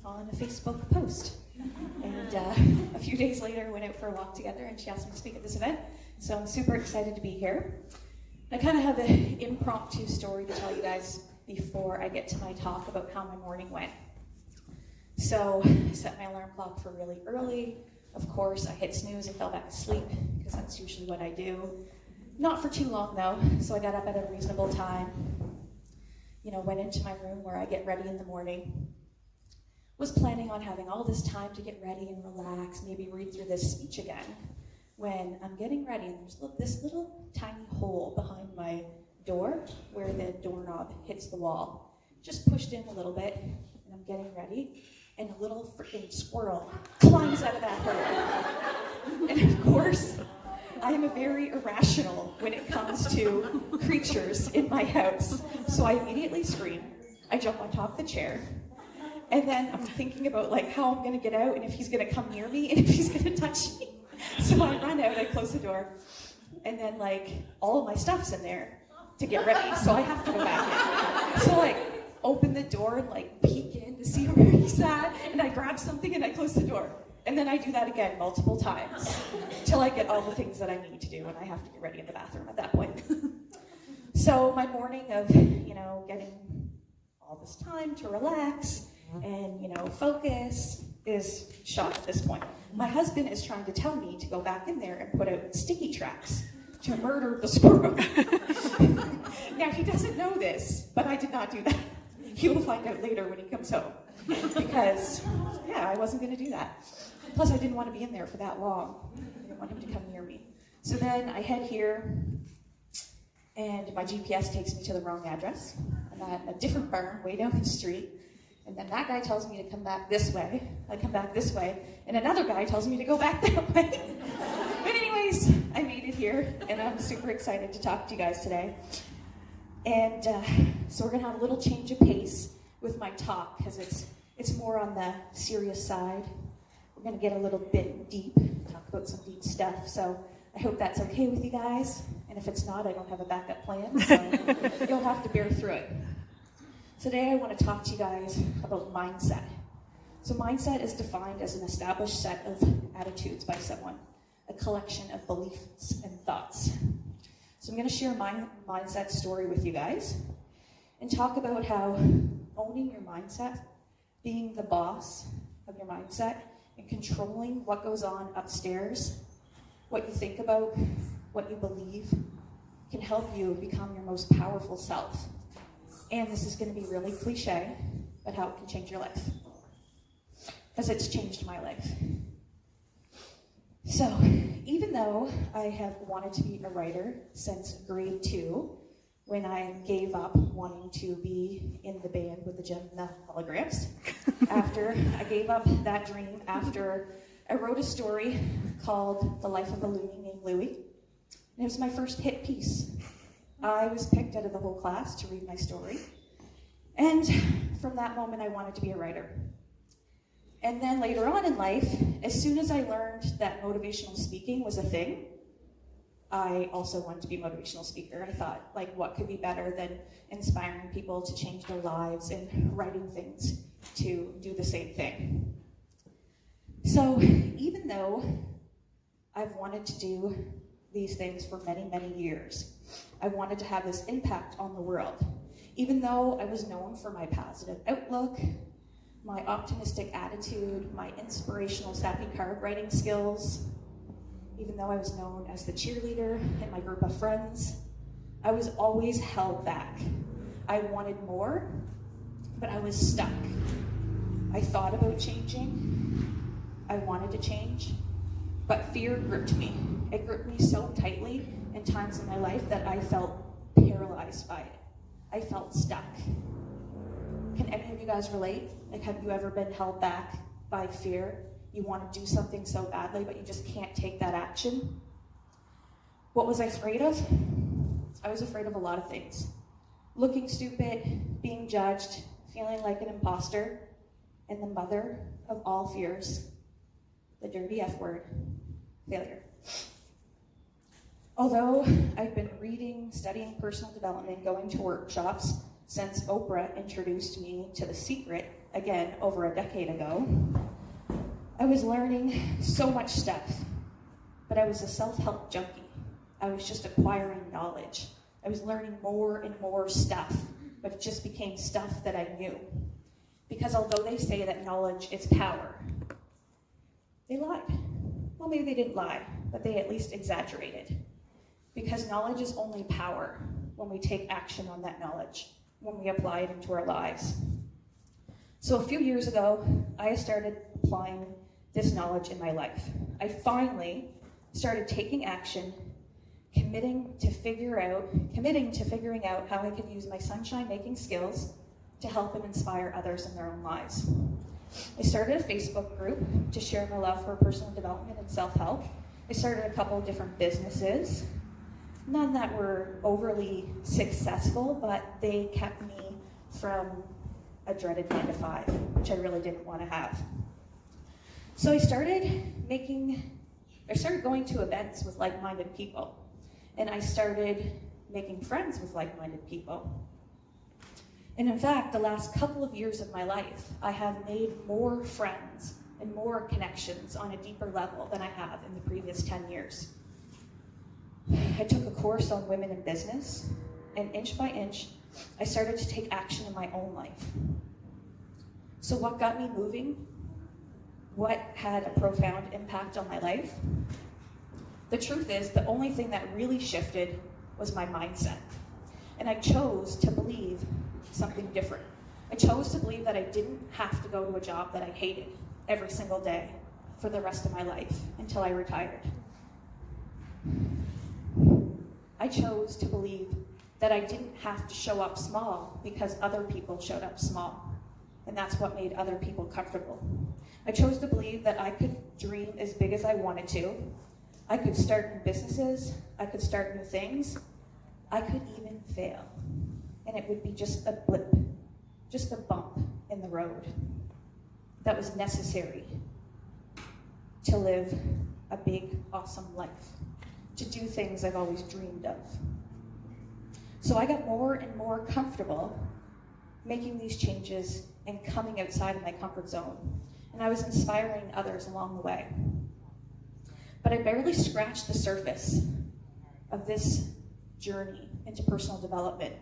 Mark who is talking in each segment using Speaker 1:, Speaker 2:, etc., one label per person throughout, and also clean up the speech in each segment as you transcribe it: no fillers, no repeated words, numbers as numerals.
Speaker 1: on a Facebook post. And a few days later, went out for a walk together, and she asked me to speak at this event. So I'm super excited to be here. I kind of have an impromptu story to tell you guys before I get to my talk about how my morning went. So I set my alarm clock for really early. Of course, I hit snooze and fell back asleep, because that's usually what I do. Not for too long though, so I got up at a reasonable time. Went into my room where I get ready in the morning. Was planning on having all this time to get ready and relax, maybe read through this speech again. When I'm getting ready, and there's this little tiny hole behind my door where the doorknob hits the wall. Just pushed in a little bit, and I'm getting ready, and a little freaking squirrel climbs out of that hole. And of course, I am very irrational when it comes to creatures in my house. So I immediately scream. I jump on top of the chair. And then I'm thinking about how I'm gonna get out and if he's gonna come near me and if he's gonna touch me. So I run out, I close the door, and then all of my stuff's in there to get ready. So I have to go back in. So open the door and peek in to see where he's at, and I grab something and I close the door. And then I do that again multiple times till I get all the things that I need to do, and I have to get ready in the bathroom at that point. So my morning of, getting all this time to relax and, focus is shot at this point. My husband is trying to tell me to go back in there and put out sticky traps to murder the squirrel. Now, he doesn't know this, but I did not do that. He will find out later when he comes home. Because, I wasn't going to do that. Plus, I didn't want to be in there for that long. I didn't want him to come near me. So then I head here, and my GPS takes me to the wrong address. I'm at a different barn way down the street. And then that guy tells me to come back this way. I come back this way. And another guy tells me to go back that way. But anyways, I made it here, and I'm super excited to talk to you guys today. And so we're going to have a little change of pace with my talk, because it's more on the serious side. We're going to get a little bit deep, talk about some deep stuff. So I hope that's okay with you guys. And if it's not, I don't have a backup plan, so you'll have to bear through it. Today I want to talk to you guys about mindset. So mindset is defined as an established set of attitudes by someone, a collection of beliefs and thoughts. So I'm going to share my mindset story with you guys and talk about how owning your mindset, being the boss of your mindset, and controlling what goes on upstairs, what you think about, what you believe, can help you become your most powerful self. And this is going to be really cliche, but how it can change your life. As it's changed my life. So, even though I have wanted to be a writer since grade 2, when I gave up wanting to be in the band with the Gem and the Holograms, after I gave up that dream, after I wrote a story called The Life of a Loony Named Louie. And it was my first hit piece. I was picked out of the whole class to read my story. And from that moment, I wanted to be a writer. And then later on in life, as soon as I learned that motivational speaking was a thing, I also wanted to be a motivational speaker. I thought, what could be better than inspiring people to change their lives and writing things to do the same thing. So even though I've wanted to do these things for many, many years, I wanted to have this impact on the world. Even though I was known for my positive outlook, my optimistic attitude, my inspirational sappy card writing skills, even though I was known as the cheerleader in my group of friends, I was always held back. I wanted more, but I was stuck. I thought about changing. I wanted to change, but fear gripped me. It gripped me so tightly in times in my life that I felt paralyzed by it. I felt stuck. Can any of you guys relate? Have you ever been held back by fear? You want to do something so badly, but you just can't take that action? What was I afraid of? I was afraid of a lot of things. Looking stupid, being judged, feeling like an imposter, and the mother of all fears, the dirty F word, failure. Although I've been reading, studying personal development, going to workshops since Oprah introduced me to The Secret again, over a decade ago, I was learning so much stuff, but I was a self-help junkie. I was just acquiring knowledge. I was learning more and more stuff, but it just became stuff that I knew. Because although they say that knowledge is power, they lied. Well, maybe they didn't lie, but they at least exaggerated. Because knowledge is only power when we take action on that knowledge, when we apply it into our lives. So a few years ago, I started applying this knowledge in my life. I finally started taking action, committing to figuring out how I could use my sunshine-making skills to help and inspire others in their own lives. I started a Facebook group to share my love for personal development and self-help. I started a couple of different businesses, none that were overly successful, but they kept me from a dreaded 9 to 5, which I really didn't want to have. So I started going to events with like-minded people, and I started making friends with like-minded people. And in fact, the last couple of years of my life, I have made more friends and more connections on a deeper level than I have in the previous 10 years. I took a course on women in business, and inch by inch, I started to take action in my own life. So what got me moving? What had a profound impact on my life? The truth is, the only thing that really shifted was my mindset. And I chose to believe something different. I chose to believe that I didn't have to go to a job that I hated every single day for the rest of my life until I retired. I chose to believe that I didn't have to show up small because other people showed up small. And that's what made other people comfortable. I chose to believe that I could dream as big as I wanted to. I could start new businesses. I could start new things. I could even fail. And it would be just a blip, just a bump in the road that was necessary to live a big, awesome life, to do things I've always dreamed of. So I got more and more comfortable making these changes and coming outside of my comfort zone. And I was inspiring others along the way. But I barely scratched the surface of this journey into personal development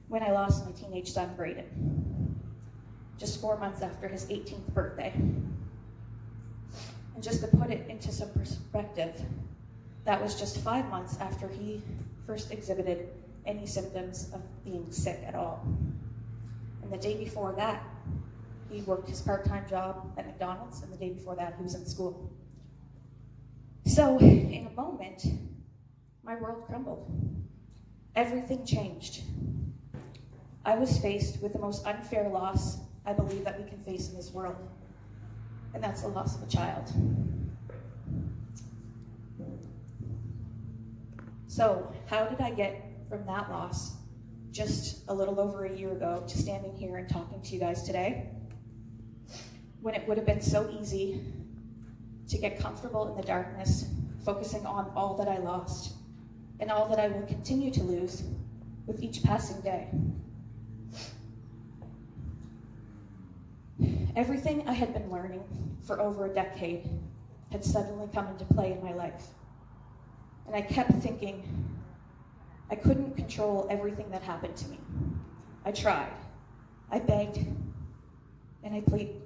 Speaker 1: when I lost my teenage son, Braedon, just 4 months after his 18th birthday. And just to put it into some perspective, that was just 5 months after he first exhibited any symptoms of being sick at all. And the day before that, he worked his part-time job at McDonald's, and the day before that, he was in school. So, in a moment, my world crumbled. Everything changed. I was faced with the most unfair loss I believe that we can face in this world, and that's the loss of a child. So, how did I get from that loss just a little over a year ago to standing here and talking to you guys today, when it would have been so easy to get comfortable in the darkness, focusing on all that I lost and all that I will continue to lose with each passing day? Everything I had been learning for over a decade had suddenly come into play in my life. And I kept thinking I couldn't control everything that happened to me. I tried, I begged, and I pleaded.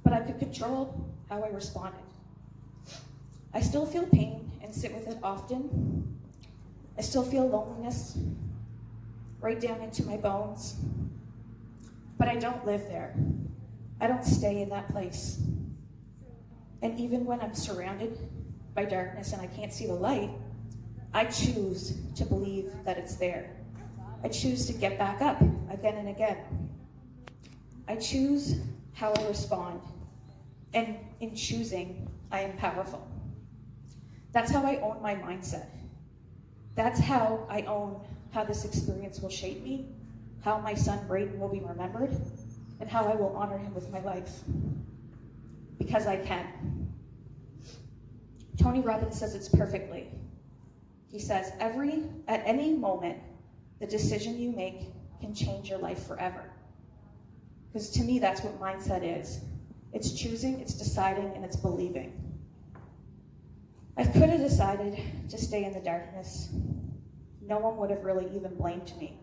Speaker 1: But I could control how I responded. I still feel pain and sit with it often. I still feel loneliness right down into my bones. But I don't live there. I don't stay in that place. And even when I'm surrounded by darkness and I can't see the light, I choose to believe that it's there. I choose to get back up again and again. I choose how I respond. And in choosing, I am powerful. That's how I own my mindset. That's how I own how this experience will shape me, how my son Braedon will be remembered, and how I will honor him with my life. Because I can. Tony Robbins says it perfectly. He says, at any moment, the decision you make can change your life forever. Because to me, that's what mindset is. It's choosing, it's deciding, and it's believing. I could have decided to stay in the darkness. No one would have really even blamed me.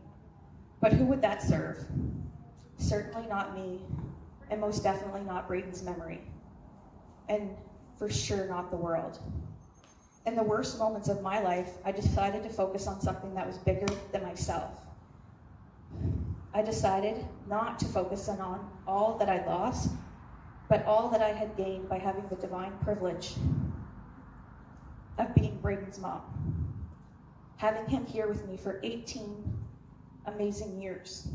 Speaker 1: But who would that serve? Certainly not me, and most definitely not Braedon's memory. And for sure not the world. In the worst moments of my life, I decided to focus on something that was bigger than myself. I decided not to focus on all that I lost, but all that I had gained by having the divine privilege of being Braedon's mom. Having him here with me for 18 amazing years.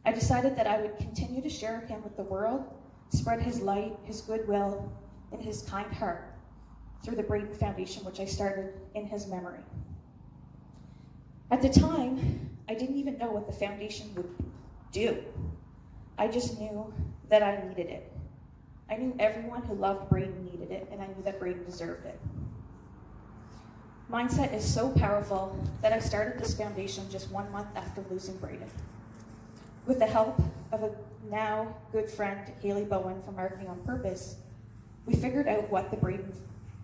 Speaker 1: I decided that I would continue to share him with the world, spread his light, his goodwill, and his kind heart through the Braedon Foundation, which I started in his memory. At the time, I didn't even know what the foundation would do. I just knew that I needed it. I knew everyone who loved Braedon needed it, and I knew that Braedon deserved it. Mindset is so powerful that I started this foundation just 1 month after losing Braedon. With the help of a now good friend, Haley Bowen from Marketing on Purpose, we figured out what the Braedon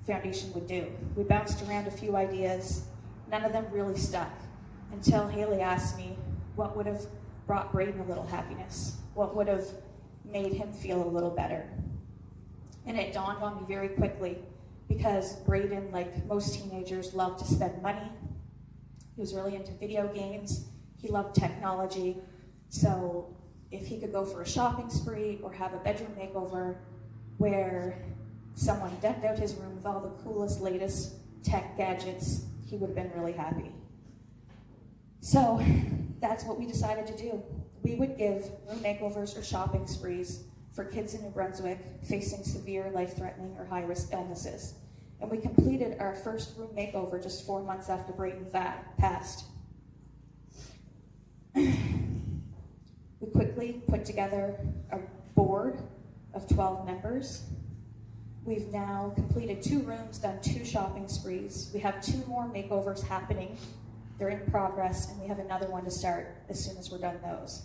Speaker 1: Foundation would do. We bounced around a few ideas. None of them really stuck until Haley asked me what would have brought Braedon a little happiness, what would have made him feel a little better. And it dawned on me very quickly because Braedon, like most teenagers, loved to spend money. He was really into video games. He loved technology. So if he could go for a shopping spree or have a bedroom makeover where someone decked out his room with all the coolest, latest tech gadgets, he would have been really happy. So that's what we decided to do. We would give room makeovers or shopping sprees for kids in New Brunswick facing severe, life-threatening, or high-risk illnesses. And we completed our first room makeover just 4 months after Braedon passed. We quickly put together a board of 12 members. We've now completed 2 rooms, done 2 shopping sprees. We have 2 more makeovers happening. They're in progress, and we have another one to start as soon as we're done those.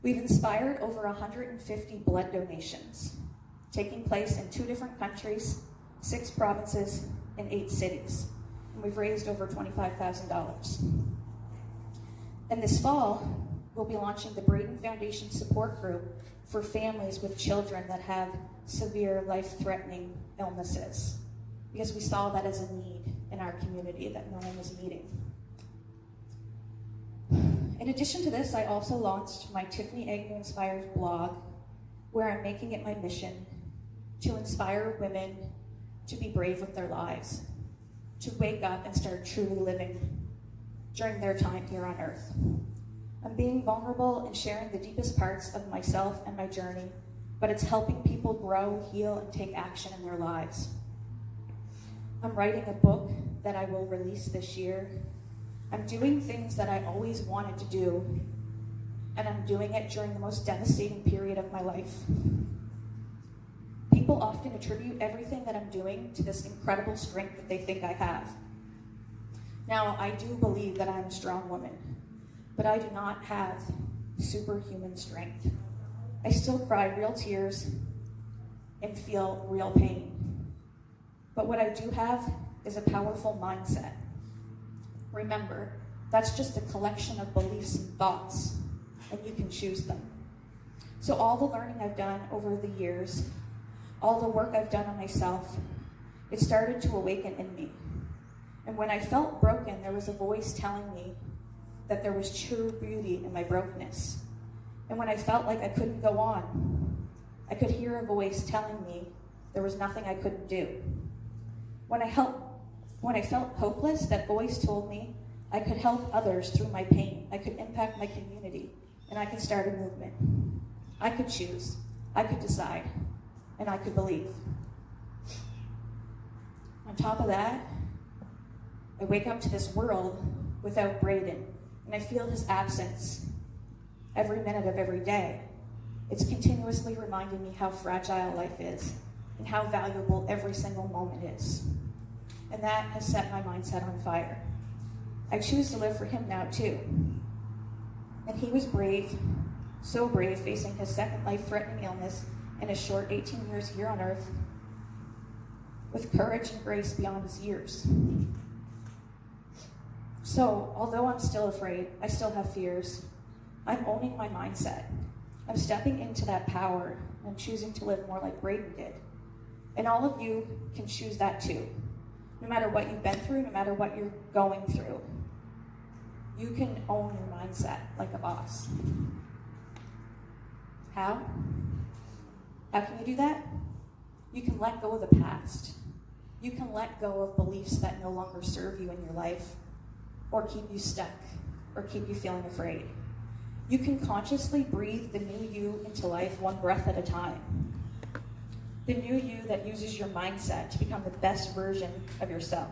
Speaker 1: We've inspired over 150 blood donations, taking place in 2 different countries, 6 provinces, and 8 cities. And we've raised over $25,000. And this fall, we'll be launching the Braedon Foundation Support Group for families with children that have severe life-threatening illnesses, because we saw that as a need in our community that no one was meeting. In addition to this, I also launched my Tiffany Agnew Inspires blog, where I'm making it my mission to inspire women to be brave with their lives, to wake up and start truly living during their time here on earth. I'm being vulnerable and sharing the deepest parts of myself and my journey, but it's helping people grow, heal, and take action in their lives. I'm writing a book that I will release this year. I'm doing things that I always wanted to do, and I'm doing it during the most devastating period of my life. People often attribute everything that I'm doing to this incredible strength that they think I have. Now, I do believe that I'm a strong woman, but I do not have superhuman strength. I still cry real tears and feel real pain. But what I do have is a powerful mindset. Remember, that's just a collection of beliefs and thoughts, and you can choose them. So all the learning I've done over the years, all the work I've done on myself, it started to awaken in me. And when I felt broken, there was a voice telling me that there was true beauty in my brokenness. And when I felt like I couldn't go on, I could hear a voice telling me there was nothing I couldn't do. When I felt hopeless, that voice told me I could help others through my pain. I could impact my community, and I could start a movement. I could choose, I could decide, and I could believe. On top of that, I wake up to this world without Braedon, and I feel his absence every minute of every day. It's continuously reminding me how fragile life is and how valuable every single moment is. And that has set my mindset on fire. I choose to live for him now too. And he was brave, So brave, facing his second life-threatening illness in his short 18 years here on earth, with courage and grace beyond his years. So, although I'm still afraid, I still have fears, I'm owning my mindset. I'm stepping into that power, and I'm choosing to live more like Braedon did. And all of you can choose that too. No matter what you've been through, no matter what you're going through, you can own your mindset like a boss. How? How can you do that? You can let go of the past. You can let go of beliefs that no longer serve you in your life, or keep you stuck, or keep you feeling afraid. You can consciously breathe the new you into life one breath at a time. The new you that uses your mindset to become the best version of yourself.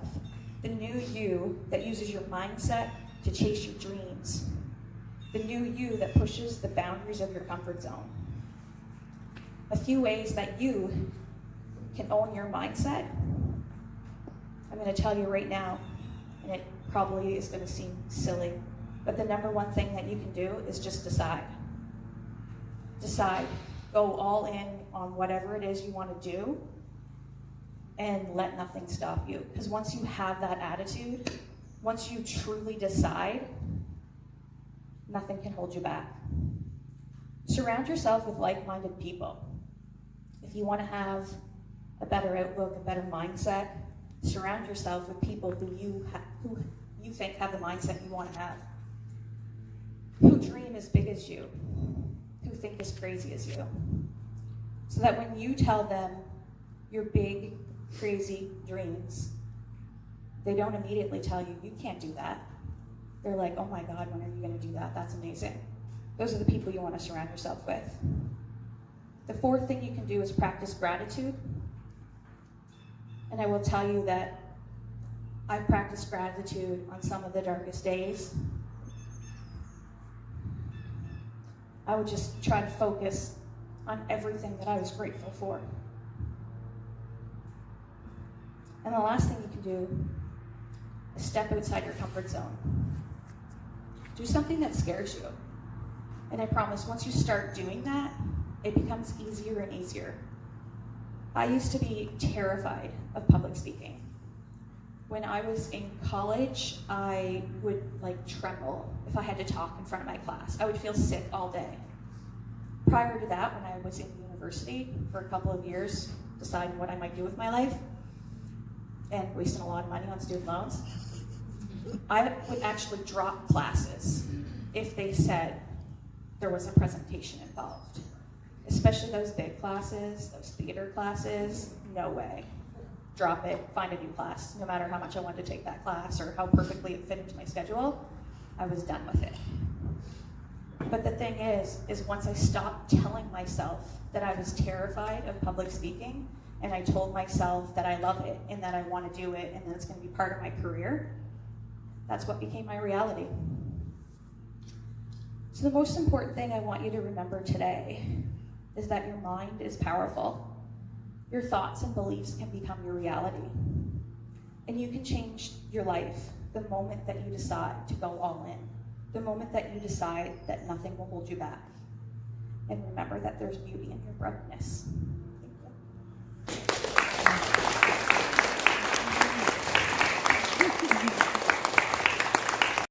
Speaker 1: The new you that uses your mindset to chase your dreams. The new you that pushes the boundaries of your comfort zone. A few ways that you can own your mindset, I'm going to tell you right now, and it probably is going to seem silly, but the number one thing that you can do is just decide. Decide. Go all in on whatever it is you want to do, and let nothing stop you. Because once you have that attitude, once you truly decide, nothing can hold you back. Surround yourself with like-minded people. If you want to have a better outlook, a better mindset, surround yourself with people who you think have the mindset you want to have, who dream as big as you, who think as crazy as you. So that when you tell them your big, crazy dreams, they don't immediately tell you, you can't do that. They're like, oh my God, when are you going to do that? That's amazing. Those are the people you want to surround yourself with. The fourth thing you can do is practice gratitude. And I will tell you that I've practiced gratitude on some of the darkest days. I would just try to focus on everything that I was grateful for. And the last thing you can do is step outside your comfort zone. Do something that scares you. And I promise, once you start doing that, it becomes easier and easier. I used to be terrified of public speaking. When I was in college, I would tremble if I had to talk in front of my class. I would feel sick all day. Prior to that, when I was in university for a couple of years, deciding what I might do with my life, and wasting a lot of money on student loans, I would actually drop classes if they said there was a presentation involved. Especially those big classes, those theater classes, no way. Drop it, find a new class. No matter how much I wanted to take that class or how perfectly it fit into my schedule, I was done with it. But the thing is once I stopped telling myself that I was terrified of public speaking, and I told myself that I love it and that I want to do it and that it's going to be part of my career, that's what became my reality. So the most important thing I want you to remember today is that your mind is powerful. Your thoughts and beliefs can become your reality. And you can change your life the moment that you decide to go all in. The moment that you decide that nothing will hold you back. And remember that there's beauty in your brokenness. Thank you.